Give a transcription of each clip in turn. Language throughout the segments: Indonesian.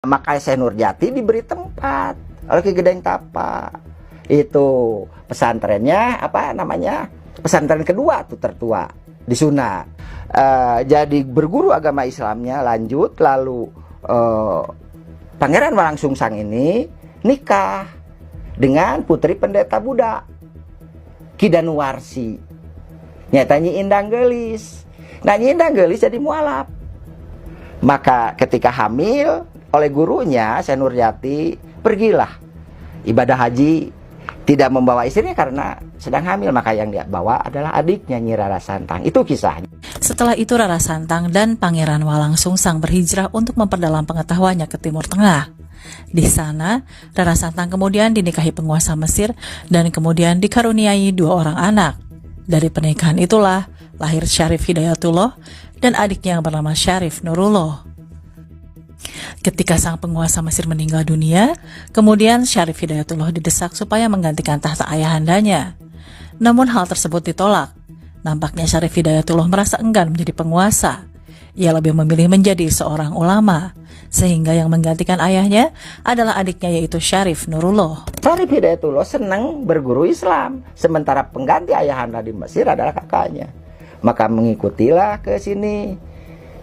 Maka Syekh Nurjati diberi tempat oleh Ki Gedeng Tapa. Itu pesantrennya apa namanya? Pesantren kedua tuh tertua di Suna. Jadi berguru agama Islamnya lanjut, lalu Pangeran Walangsungsang ini nikah dengan putri pendeta Buddha Ki Danuwarsi. Nyata Nyi Indang Gelis. Nah, Nyi Indang Gelis jadi mualaf. Maka ketika hamil oleh gurunya Syekh Nurjati, pergilah ibadah haji, tidak membawa istrinya karena sedang hamil. Maka yang dia bawa adalah adiknya Nyi Rara Santang. Itu kisahnya. Setelah itu Rara Santang dan Pangeran Walangsungsang berhijrah untuk memperdalam pengetahuannya ke Timur Tengah. Di sana, Rara Santang kemudian dinikahi penguasa Mesir dan kemudian dikaruniai 2 orang anak. Dari pernikahan itulah lahir Syarif Hidayatullah dan adiknya yang bernama Syarif Nurullah. Ketika sang penguasa Mesir meninggal dunia, kemudian Syarif Hidayatullah didesak supaya menggantikan tahta ayahandanya. Namun hal tersebut ditolak. Nampaknya Syarif Hidayatullah merasa enggan menjadi penguasa. Ia lebih memilih menjadi seorang ulama, sehingga yang menggantikan ayahnya adalah adiknya yaitu Syarif Nurullah. Syarif Hidayatullah senang berguru Islam, sementara pengganti ayahanda di Mesir adalah kakaknya. Maka mengikutilah ke sini,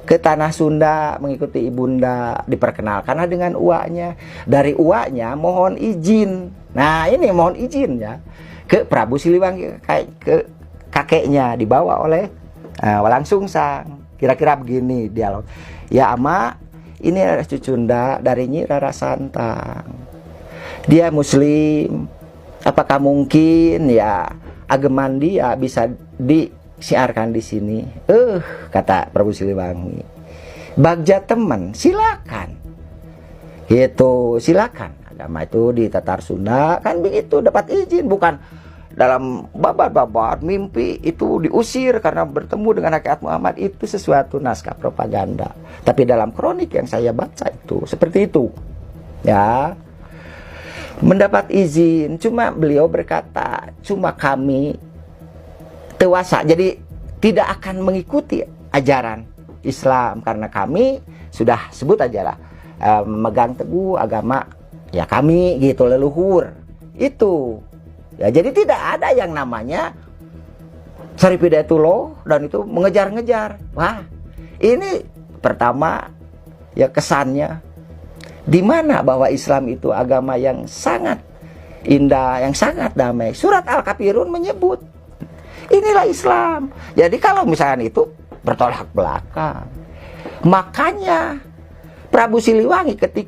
ke tanah Sunda, mengikuti ibunda, diperkenalkanlah dengan uaknya. Dari uaknya mohon izin. Nah, ini mohon izin ya ke Prabu Siliwangi, ke kakeknya, dibawa oleh Walangsungsang. Kira-kira begini dialog. Ya ama, ini adalah cucunda dari Nyi Rara Santang. Dia muslim. Apakah mungkin ya ageman dia bisa disiarkan di sini? Kata Prabu Siliwangi. Bagja teman, silakan. Gitu, silakan. Agama itu di Tatar Sunda kan begitu, dapat izin, bukan dalam babat-babat mimpi itu diusir karena bertemu dengan hakikat Muhammad. Itu sesuatu naskah propaganda. Tapi dalam kronik yang saya baca itu seperti itu. Ya. Mendapat izin, cuma beliau berkata, cuma kami dewasa, jadi tidak akan mengikuti ajaran Islam karena kami sudah sebut aja lah memegang teguh agama ya kami gitu, leluhur itu. Ya, jadi tidak ada yang namanya Syarif Hidayatullah dan itu mengejar-ngejar. Wah, ini pertama ya kesannya di mana bahwa Islam itu agama yang sangat indah, yang sangat damai. Surat Al-Kafirun menyebut inilah Islam. Jadi kalau misalnya itu bertolak belakang. Makanya Prabu Siliwangi ketika